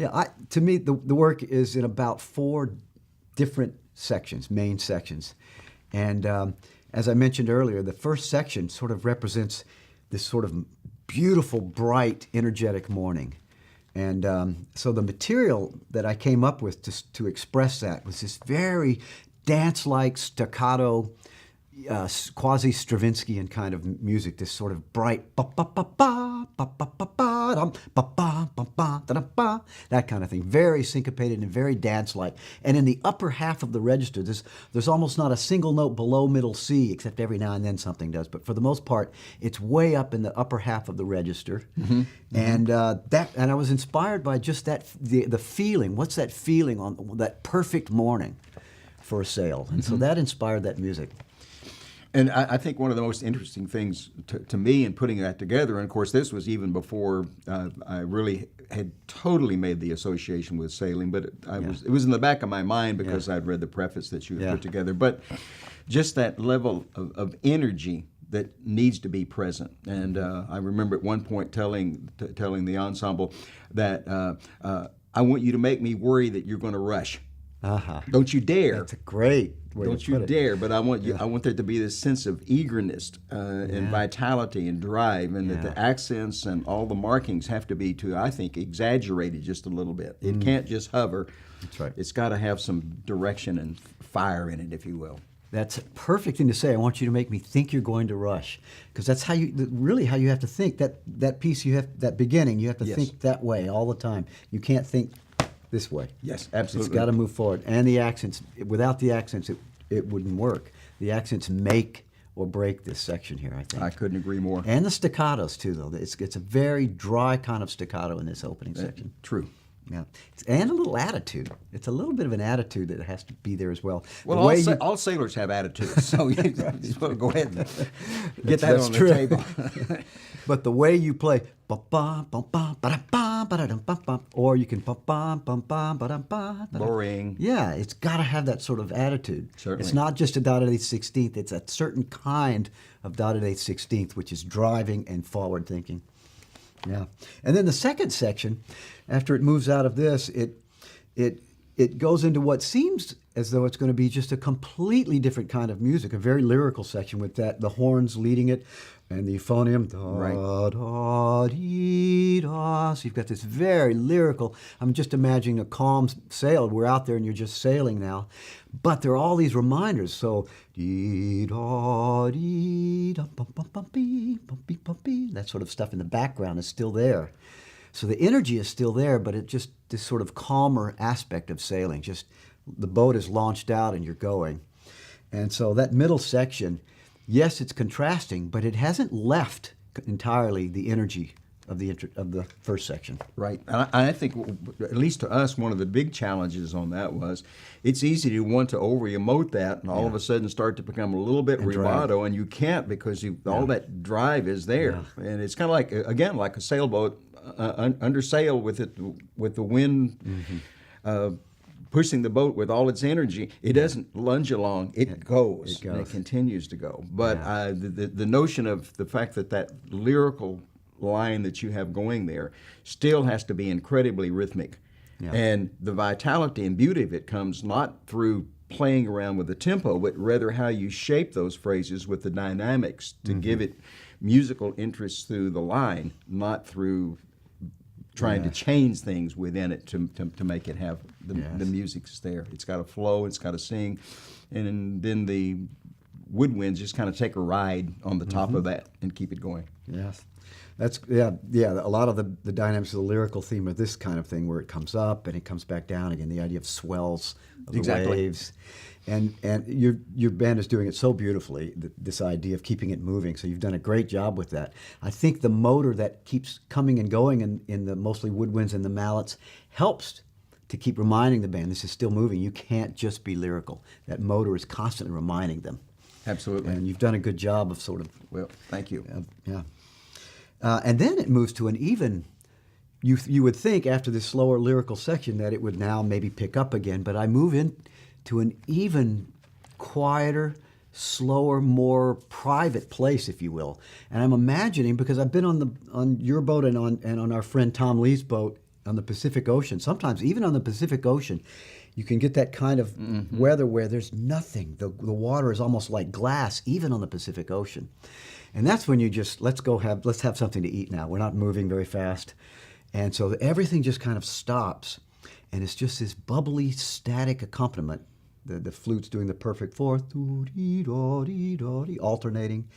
Yeah, to me, the work is in about four different sections, main sections. And as I mentioned earlier, the first section sort of represents this sort of beautiful, bright, energetic morning. And so the material that I came up with to express that was this very dance-like staccato, quasi-Stravinsky kind of music, this sort of bright ba ba ba ba ba ba ba ba dum ba ba ba ba da da ba, that kind of thing, very syncopated and very dance-like. And in the upper half of the register, there's almost not a single note below middle C, except every now and then something does. But for the most part, it's way up in the upper half of the register. Mm-hmm. And I was inspired by just that the feeling. What's that feeling on that perfect morning for a sail? And so that inspired that music. And I think one of the most interesting things to me in putting that together, and of course this was even before I really had totally made the association with sailing, but it was in the back of my mind because I'd read the preface that you had put together. But just that level of energy that needs to be present. And I remember at one point telling the ensemble that I want you to make me worry that you're going to rush. Uh-huh. Don't you dare. That's a great way Don't to you put it. dare, but I want you. I want there to be this sense of eagerness and vitality and drive, and that the accents and all the markings have to be, I think, exaggerated just a little bit. It can't just hover. That's right. It's got to have some direction and fire in it, if you will. That's a perfect thing to say. I want you to make me think you're going to rush, because that's how you have to think. That piece that beginning, you have to think that way all the time. You can't think this way. Yes, absolutely. It's got to move forward. And the accents, without the accents, it wouldn't work. The accents make or break this section here, I think. I couldn't agree more. And the staccatos, too, though. It's a very dry kind of staccato in this opening section. True. Yeah, and a little attitude. It's a little bit of an attitude that has to be there as well. Well, all sailors have attitudes, so you just want to go ahead and get that that's on true. the table. But the way you play, or you can boring. Yeah, it's got to have that sort of attitude. Certainly. It's not just a dotted eighth sixteenth. It's a certain kind of dotted eighth sixteenth, which is driving and forward thinking. Yeah, and then the second section, after it moves out of this, it goes into what seems as though it's going to be just a completely different kind of music, a very lyrical section with the horns leading it, and the euphonium, da da dee da. So you've got this very lyrical. I'm just imagining a calm sail. We're out there and you're just sailing now, but there are all these reminders. So dee da dee da bum bum bum bee bum bee bum bee. That sort of stuff in the background is still there. So the energy is still there, but it just this sort of calmer aspect of sailing. Just the boat is launched out and you're going, and so that middle section. Yes, it's contrasting, but it hasn't left entirely the energy of the first section. Right. And I think, at least to us, one of the big challenges on that was it's easy to want to over-emote that and all of a sudden start to become a little bit rubato, and you can't because all that drive is there. Yeah. And it's kind of like, again, like a sailboat under sail with the wind pushing the boat with all its energy. It doesn't lunge along. It goes. And it continues to go. But the notion of the fact that lyrical line that you have going there still has to be incredibly rhythmic. Yeah. And the vitality and beauty of it comes not through playing around with the tempo, but rather how you shape those phrases with the dynamics to give it musical interest through the line, not through trying to change things within it to make it have the music's there. It's got to flow, it's got to sing, and then the woodwinds just kind of take a ride on the top of that and keep it going. Yes. That's a lot of the dynamics of the lyrical theme of this kind of thing, where it comes up and it comes back down again, the idea of swells of the waves. And your band is doing it so beautifully, this idea of keeping it moving. So you've done a great job with that. I think the motor that keeps coming and going in the mostly woodwinds and the mallets helps to keep reminding the band this is still moving. You can't just be lyrical. That motor is constantly reminding them. Absolutely. And you've done a good job of sort of... Well, thank you. And then it moves to an even... You would think after this slower lyrical section that it would now maybe pick up again, but I move in to an even quieter, slower, more private place, if you will. And I'm imagining, because I've been on your boat and on our friend Tom Lee's boat on the Pacific Ocean, sometimes even on the Pacific Ocean, you can get that kind of weather where there's nothing. The water is almost like glass, even on the Pacific Ocean. And that's when you just, let's have something to eat now. We're not moving very fast. And so everything just kind of stops. And it's just this bubbly, static accompaniment. The flute's doing the perfect fourth, alternating.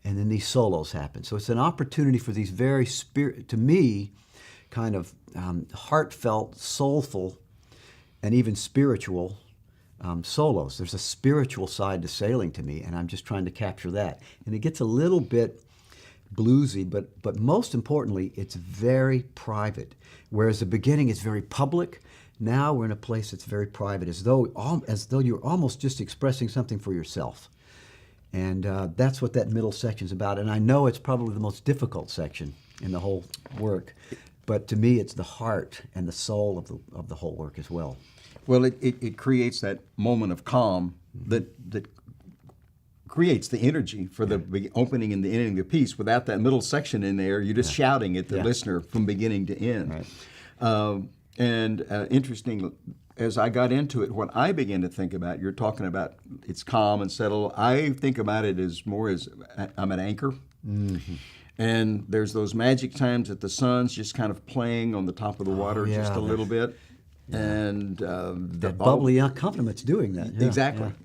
And then these solos happen. So it's an opportunity for these very, to me, kind of heartfelt, soulful, and even spiritual solos. There's a spiritual side to sailing to me, and I'm just trying to capture that. And it gets a little bit bluesy, but most importantly, it's very private. Whereas the beginning is very public, now we're in a place that's very private, as though you're almost just expressing something for yourself. And that's what that middle section's about. And I know it's probably the most difficult section in the whole work, but to me, it's the heart and the soul of the whole work as well. Well, it creates that moment of calm that creates the energy for the opening and the ending of the piece. Without that middle section in there, you're just shouting at the listener from beginning to end. Right. Interesting, as I got into it, when I began to think about, you're talking about it's calm and settled, I think about it as more as I'm an anchor. Mm-hmm. And there's those magic times that the sun's just kind of playing on the top of the water just a little bit. And that bubbly accompaniment doing that. Yeah.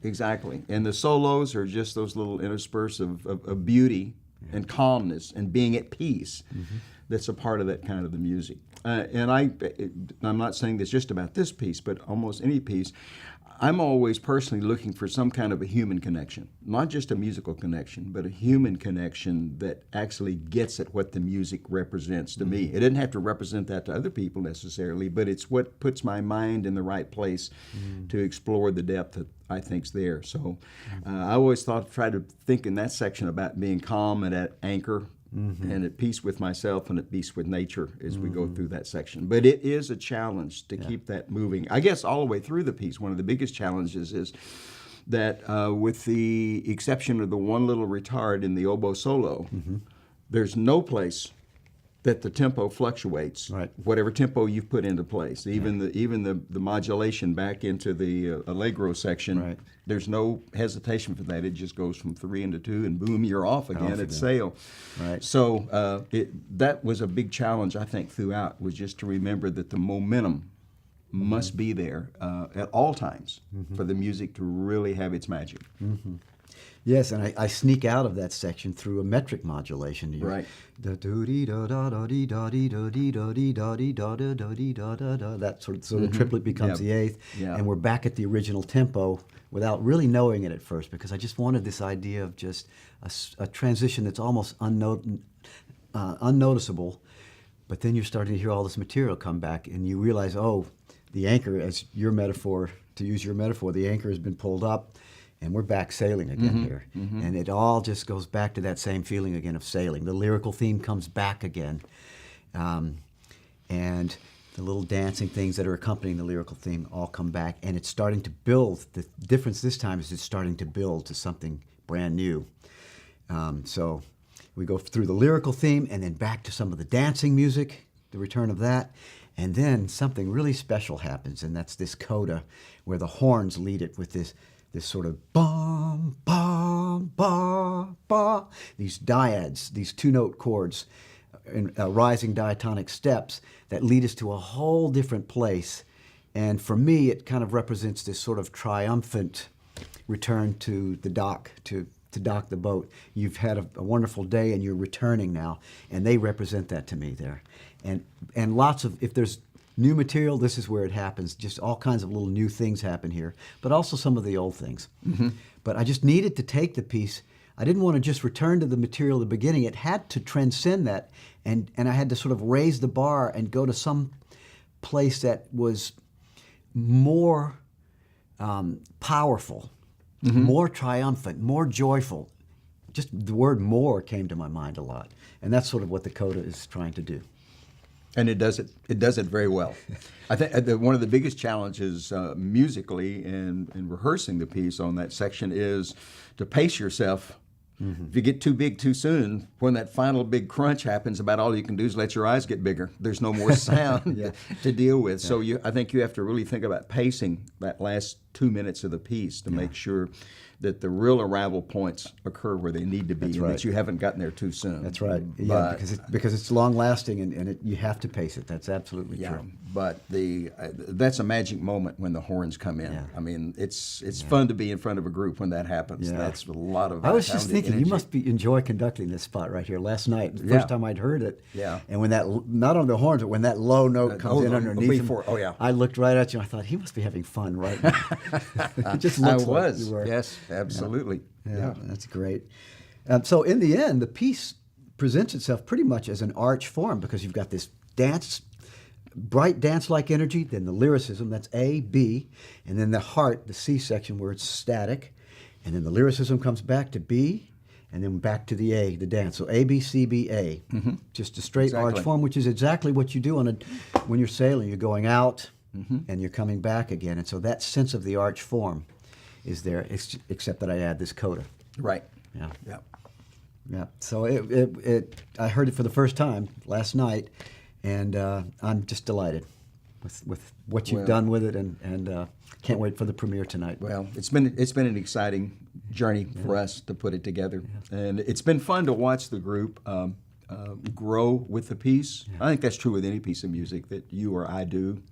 Exactly. And the solos are just those little intersperse of beauty and calmness and being at peace. Mm-hmm. That's a part of that kind of the music. And I'm not saying this just about this piece, but almost any piece. I'm always personally looking for some kind of a human connection, not just a musical connection, but a human connection that actually gets at what the music represents to me. It doesn't have to represent that to other people necessarily, but it's what puts my mind in the right place to explore the depth that I think's there. So I always try to think in that section about being calm and at anchor. Mm-hmm. And at peace with myself and at peace with nature as we go through that section. But it is a challenge to keep that moving. I guess all the way through the piece, one of the biggest challenges is that with the exception of the one little retard in the oboe solo, there's no place that the tempo fluctuates, whatever tempo you've put into place. Even the modulation back into the allegro section, there's no hesitation for that. It just goes from 3 into 2, and boom, you're off again at sail. Right. So that was a big challenge, I think, throughout, was just to remember that the momentum must be there at all times for the music to really have its magic. Mm-hmm. Yes, and I sneak out of that section through a metric modulation. Right. That sort of triplet becomes the eighth, and we're back at the original tempo without really knowing it at first, because I just wanted this idea of just a transition that's almost unnoticeable, but then you're starting to hear all this material come back, and you realize, oh, the anchor, as your metaphor, to use your metaphor, the anchor has been pulled up, and we're back sailing again here. Mm-hmm. And it all just goes back to that same feeling again of sailing. The lyrical theme comes back again. And the little dancing things that are accompanying the lyrical theme all come back. And it's starting to build. The difference this time is it's starting to build to something brand new. So we go through the lyrical theme and then back to some of the dancing music, the return of that. And then something really special happens, and that's this coda where the horns lead it with this sort of bum, bum, ba, ba. These dyads, these two-note chords, in rising diatonic steps that lead us to a whole different place. And for me, it kind of represents this sort of triumphant return to the dock, to dock the boat. You've had a wonderful day and you're returning now. And they represent that to me there. And lots of, if there's new material, this is where it happens. Just all kinds of little new things happen here, but also some of the old things. Mm-hmm. But I just needed to take the piece. I didn't want to just return to the material at the beginning. It had to transcend that, and I had to sort of raise the bar and go to some place that was more powerful, more triumphant, more joyful. Just the word more came to my mind a lot, and that's sort of what the coda is trying to do. And it does it very well. I think one of the biggest challenges musically in rehearsing the piece on that section is to pace yourself If you get too big too soon, when that final big crunch happens, about all you can do is let your eyes get bigger. There's no more sound to deal with. So I think you have to really think about pacing that last 2 minutes of the piece to make sure that the real arrival points occur where they need to be, and that you haven't gotten there too soon. That's right. Yeah, because it's long lasting, and you have to pace it. That's absolutely true. But that's a magic moment when the horns come in. Yeah. I mean, it's fun to be in front of a group when that happens. Yeah. That's a lot of. I was just thinking, energy. you must enjoy conducting this spot right here. Last night, the first time I'd heard it, and when that, not on the horns, but when that low note comes in underneath him, I looked right at you and I thought, he must be having fun right now. It just looks like you were. Yes, absolutely. Yeah, that's great. So in the end, the piece presents itself pretty much as an arch form because you've got this bright dance-like energy, then the lyricism, that's A, B, and then the heart, the C section where it's static, and then the lyricism comes back to B, and then back to the A, the dance. So A, B, C, B, A. Just a straight arch form, which is exactly what you do when you're sailing. You're going out, and you're coming back again. And so that sense of the arch form is there, except that I add this coda. Right. Yeah. Yeah. Yeah. So I heard it for the first time last night, and I'm just delighted with what you've done with it, and can't wait for the premiere tonight. Well, it's been an exciting journey for us to put it together, and it's been fun to watch the group grow with the piece. I think that's true with any piece of music that you or I do.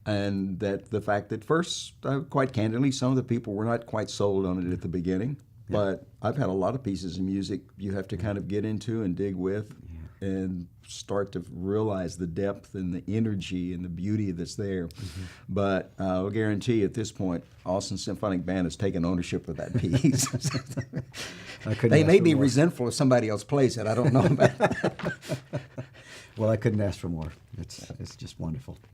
And that the fact that first, quite candidly, some of the people were not quite sold on it at the beginning. But I've had a lot of pieces of music you have to kind of get into and dig with and start to realize the depth and the energy and the beauty that's there. But I'll guarantee at this point, Austin Symphonic Band has taken ownership of that piece. They may be resentful if somebody else plays it. I don't know about that. Well, I couldn't ask for more. It's just wonderful.